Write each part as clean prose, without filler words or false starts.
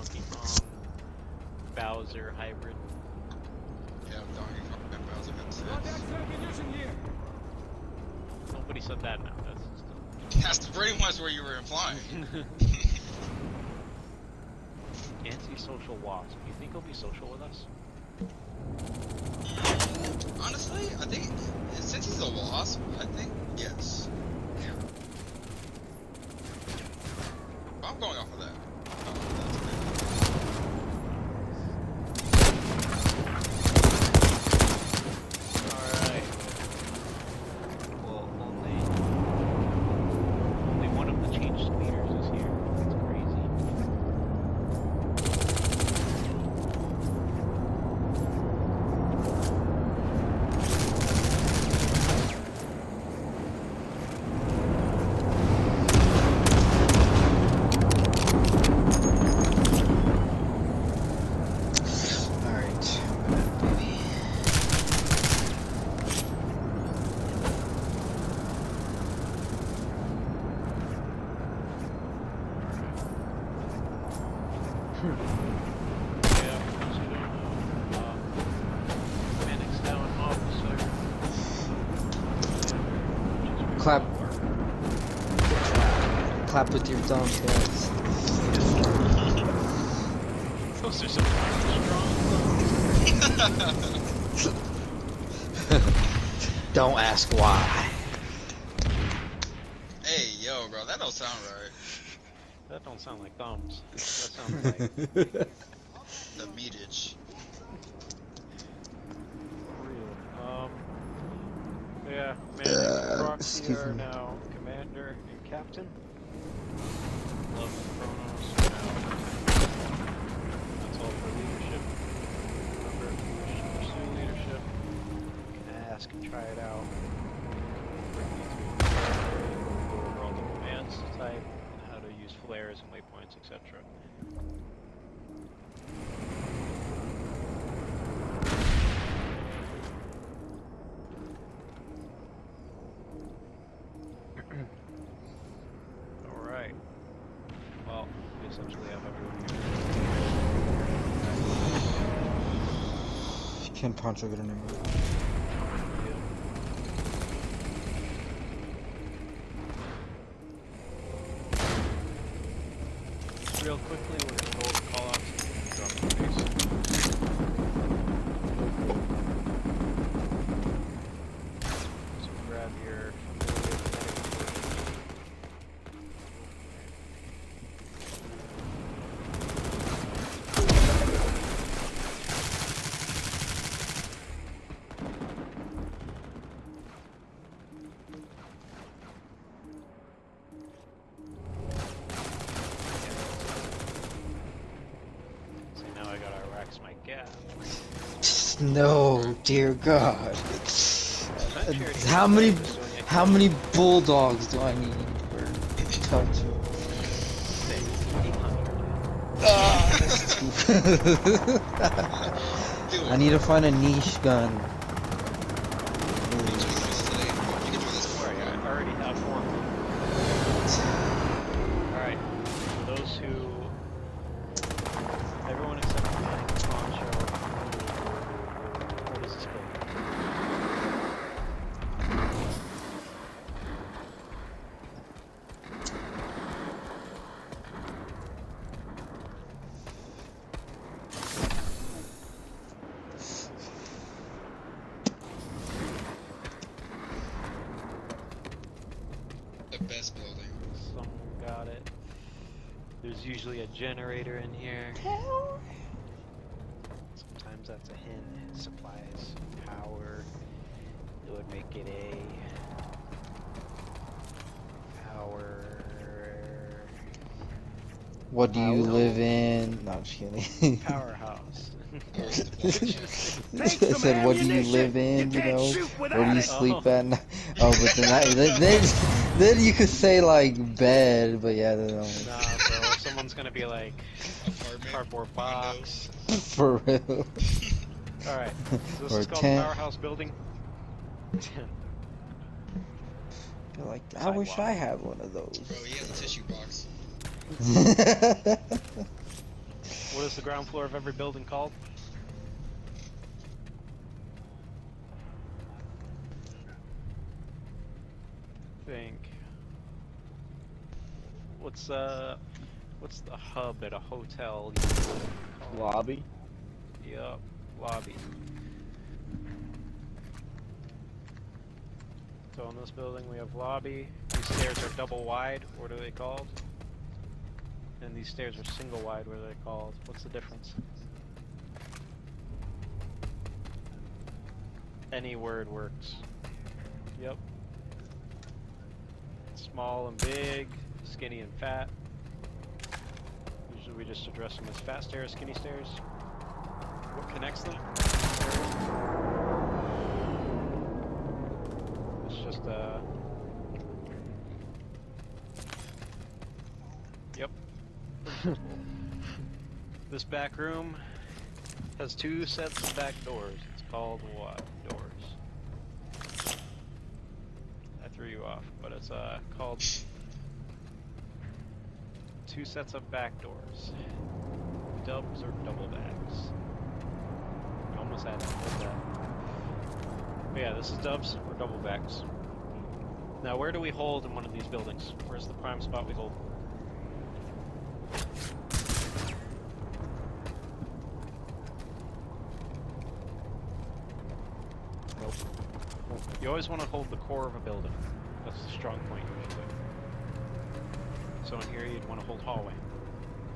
Donkey Kong, Bowser hybrid. Yeah, Donkey Kong and Bowser had sex. Nobody said that now. That's That's pretty much what you were implying. Anti-social wasp. Do you think he'll be social with us? Honestly, I think since he's a wasp, I think yes. I'm going off of that. Alright. Well, only one of the changed leaders is here. That's crazy. Clap. Clap with your thumbs, guys. Those are some strong. Don't ask why. Hey, yo, bro, that don't sound right. That don't sound like thumbs. That sounds like The meatage. real. Yeah, Manix and Proxy are now commander and captain. Love and Chronos are now. That's all for leadership. Remember, if you wish to pursue leadership, you can ask and try it out. Bring you through the go over all the commands to type, and how to use flares and waypoints, etc. Alright. Well, we essentially have everyone here. Can Poncho get a number? Real quickly, we're going to go over callouts and drop the base. So grab your my gap. No, dear God. How many bulldogs do I need for touch? I need to find a niche gun. Alright, for those who... Everyone except for Manix, Poncho. What is this building? The best building. Someone got it. There's usually a generator in here. Sometimes that's a hint. Supplies power. It would make it a power. What do you live in? No, I'm just kidding. Powerhouse. I said, what do you live in? You know, where do you sleep at night? Oh, but then you could say like bed, but yeah, they don't. Nah, bro. Someone's gonna be like cardboard box. For real. All right. So this Or is called tent. the Powerhouse Building. You're like, I wish I had one of those. Bro, he has a tissue box. What is the ground floor of every building called? Think. What's the hub at a hotel? Lobby. Yup, lobby. So in this building we have lobby. These stairs are double wide. What are they called? And these stairs are single wide. What are they called? What's the difference? Any word works. Yep. Small and big, skinny and fat. Usually we just address them as fat stairs, skinny stairs. What connects them? It's just yep. This back room has 2 sets of back doors. It's called what doors? I threw you off, but it's called 2 sets of back doors. Dubs or double backs. You almost had to put that. But yeah, this is dubs or double backs. Now, where do we hold in one of these buildings? Where's the prime spot we hold? Nope. You always want to hold the core of a building. That's the strong point usually. So in here you'd want to hold hallway.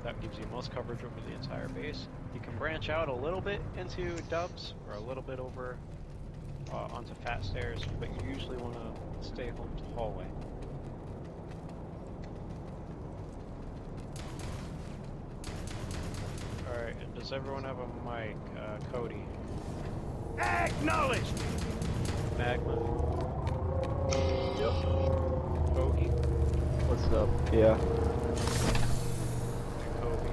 That gives you most coverage over the entire base. You can branch out a little bit into dubs or a little bit over onto fat stairs, but you usually want to stay home to hallway. Alright, and does everyone have a mic? Cody. Acknowledged! Magma. Yep. Cody. What's up? Yeah. Kobe.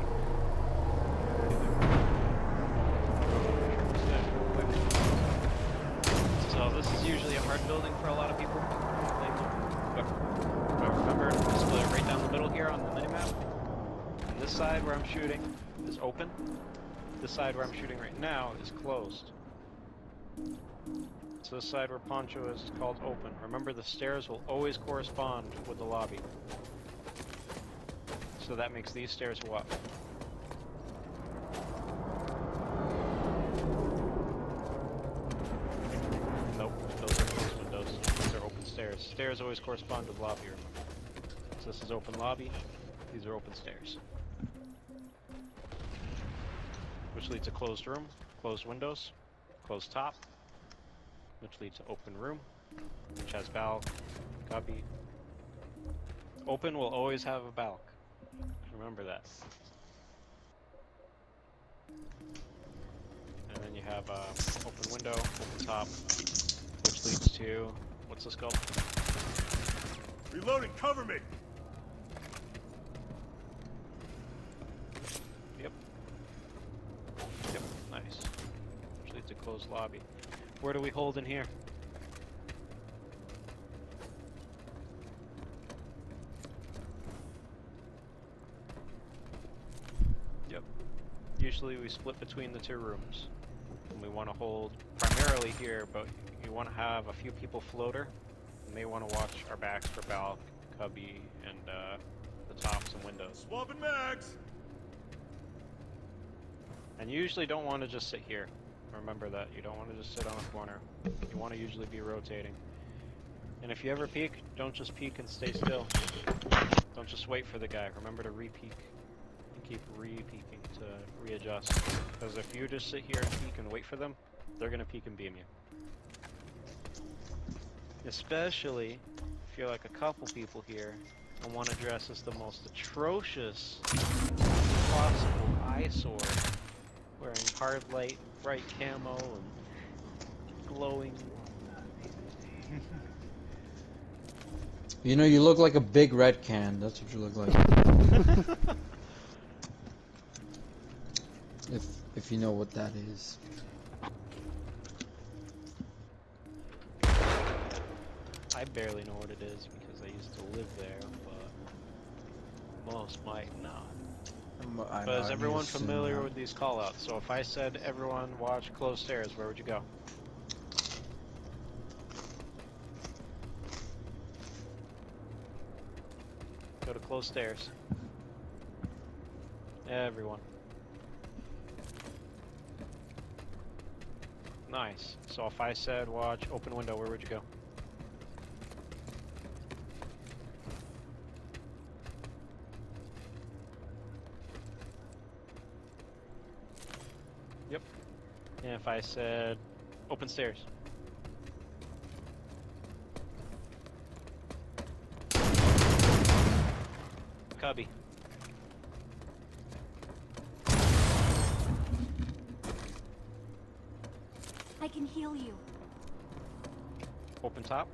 So this is usually a hard building for a lot of people. But remember, to split it right down the middle here on the minimap. And this side where I'm shooting is open. This side where I'm shooting right now is closed. So this side where Poncho is called open. Remember, the stairs will always correspond with the lobby. So that makes these stairs what? Nope, those are closed windows. These are open stairs. Stairs always correspond with lobby, remember. So this is open lobby, these are open stairs. Which leads to closed room, closed windows, closed top, which leads to open room, which has balc, cubby. Open will always have a balc. Remember that. And then you have open window, open top, which leads to, what's this called? Reloading, cover me! Yep. Yep, nice. Which leads to closed lobby. Where do we hold in here? Yep. Usually we split between the 2 rooms. And we want to hold primarily here, but you want to have a few people floater. And they want to watch our backs for balc, cubby, and the tops and windows. Swapping mags! And you usually don't want to just sit here. Remember that. You don't want to just sit on a corner. You want to usually be rotating. And if you ever peek, don't just peek and stay still. Don't just wait for the guy. Remember to re-peek. And keep re-peeking to readjust. Because if you just sit here and peek and wait for them, they're going to peek and beam you. Especially if you're like a couple people here and want to dress as the most atrocious possible eyesore. Wearing hard light, bright camo, and glowing. You know, you look like a big red can. That's what you look like. if you know what that is. I barely know what it is because I used to live there, but most might not. I But is need everyone to assume familiar that. with these callouts? So if I said everyone watch closed stairs, where would you go? Go to closed stairs. Everyone. Nice. So if I said watch open window, where would you go? Yep. And if I said open stairs? Cubby. I can heal you. Open top?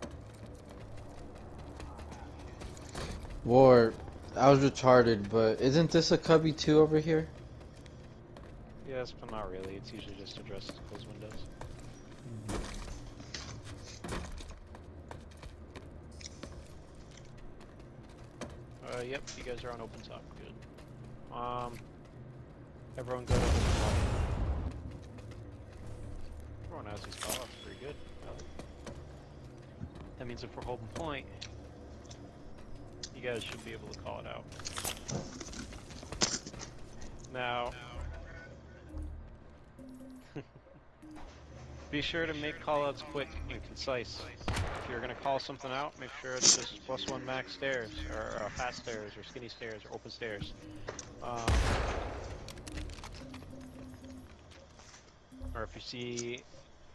War, I was retarded, but isn't this a cubby too over here? Yes, but not really. It's usually just addressed to close windows. Yep, you guys are on open top. Good. Everyone go to open top. Everyone has these call outs pretty good. That means if we're holding point, you guys should be able to call it out. Now, be sure to make callouts quick and concise. If you're going to call something out, make sure it's just +1 max stairs, or fast stairs, or skinny stairs, or open stairs. Or if you see,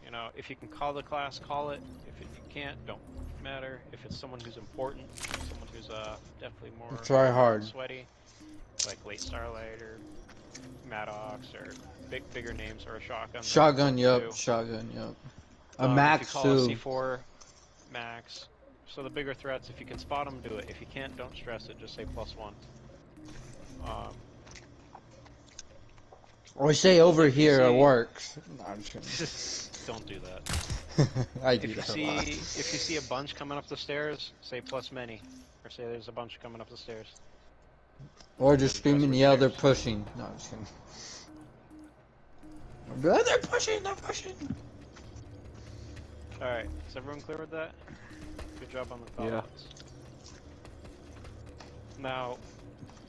you know, if you can call the class, call it. If you can't, don't matter. If it's someone who's important, someone who's definitely more Try hard. sweaty, like Late Starlight or Maddox or bigger names, or a shotgun. Shotgun, too. yup. Shotgun, yup. A If you max call too. a C4 max, so the bigger threats, if you can spot them, do it. If you can't, don't stress it. Just say +1. Or say over if you here, it see- works. No, I'm just Don't do that. kidding. I do If you that a see lot. if you see a bunch coming up the stairs, say +many, or say there's a bunch coming up the stairs. Or just scream and Address yell, which they're stairs. pushing. No, I'm just kidding. I'll be like, they're pushing, they're pushing. All right, is everyone clear with that? Good job on the Yeah. callouts. Now,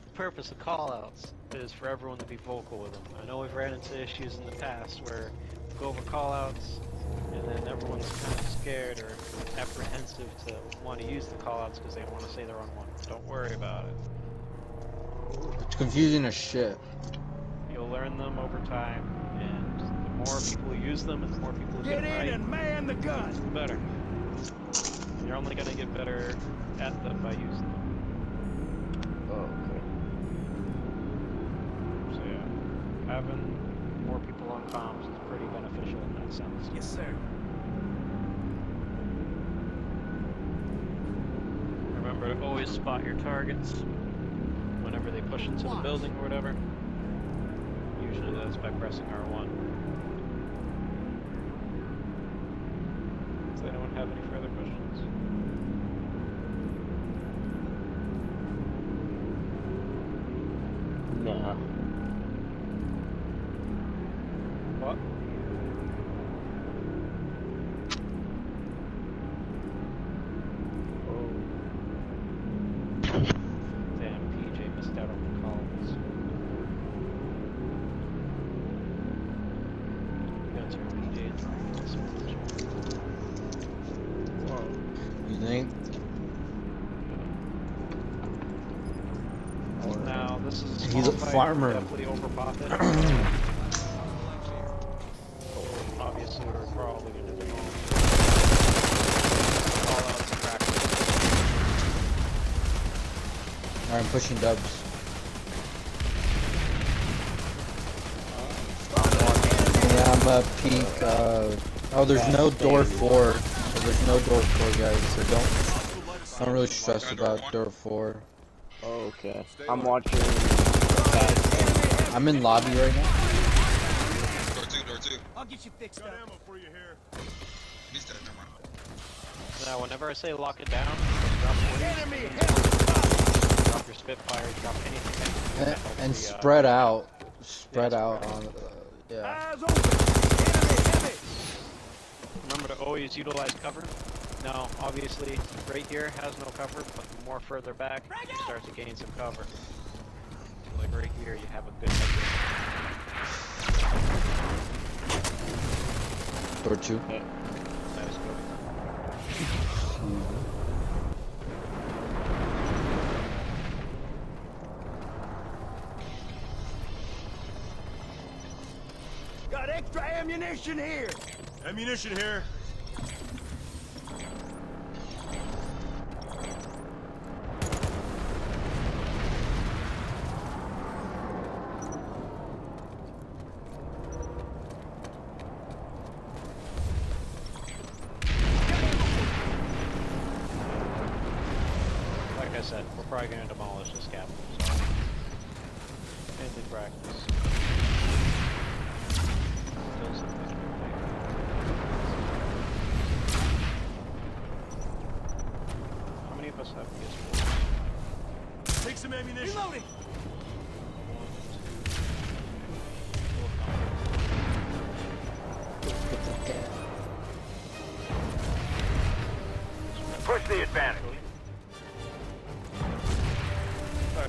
the purpose of callouts is for everyone to be vocal with them. I know we've ran into issues in the past where we go over callouts and then everyone's kind of scared or apprehensive to want to use the callouts because they don't want to say the wrong one. Don't worry about it. It's confusing as shit. You'll learn them over time, and the more people who use them and the more people who Get get in them right, and man the gun! the better. You're only going to get better at them by using them. Oh, okay. So yeah, having more people on comms is pretty beneficial in that sense. Yes, sir. Remember to always spot your targets whenever they push into the building or whatever. Usually that's by pressing R1. Does anyone have any further questions? Nah. What? Damn, PJ missed out on the calls. You gotta turn PJ into a switch. You think? Now, this is a He's a small fight, farmer. definitely overpop it. Obviously, we're probably gonna do call-outs and practice. Alright, I'm pushing dubs. Yeah, I'm a peek. Oh, there's no door 4. So there's no door 4, guys. So don't really stress about door 4. Oh, okay. I'm watching. I'm in lobby right now. Door two. I'll get you fixed Got up. ammo for you here. He's dead, never mind. Now, whenever I say lock it down, drop 40. Enemy Drop drop your Spitfires, drop anything that you can that helps And the, spread out. Spread Yeah, out spread on, yeah. Eyes open! Enemy heavy! Remember to always utilize cover. Now, obviously, right here has no cover, but the more further back, you start to gain some cover. So like right here, you have a good headroom. Door 2. That is good. Got extra ammunition here! Ammunition here. Like I said, we're probably going to demolish this capital. So. Ended practice. Still something. How many of us have PS4s? Take some ammunition. Reloading! Push the advantage.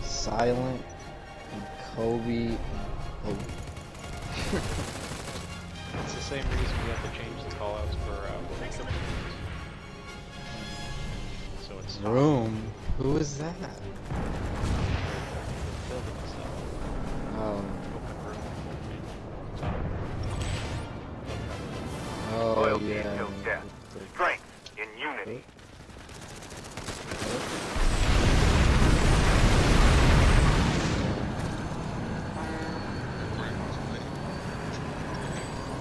Silent and Kobe. Oh. It's the same reason we have to change the callouts for so it's not Room. Who is that? building itself. Oh. Open room. Oh Loyalty yeah. until death. Strength in unity.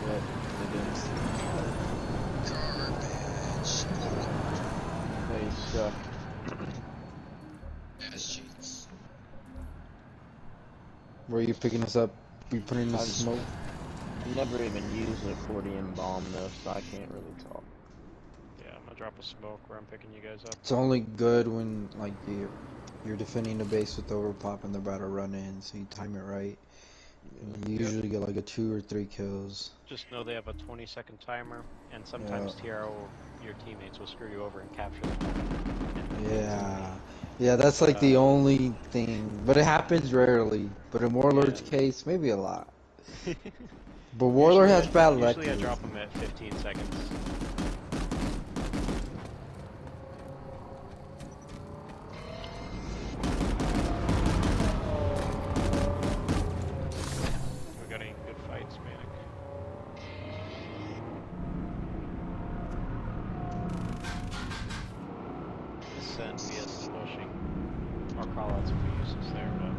Yep, it is. Garbage. Hey, stuff. Ass cheeks. Where are you picking us up? We putting the I'm- smoke? I never even used a 40M bomb though, so I can't really talk. Yeah, I'm gonna drop a smoke where I'm picking you guys up. It's only good when like you're defending the base with overpop and they're about to run in, so you time it right. And you usually get like a 2 or 3 kills. Just know they have a 20-second timer, and sometimes TRO, your teammates will screw you over and capture them. Yeah. Yeah, that's like the only thing. But it happens rarely. But in Warlord's Yeah. case, maybe a lot. But Warlord has bad luck. Usually I drop them at 15 seconds. We got any good fights, Manic? Ascend vs pushing. Our callouts would be useless there, but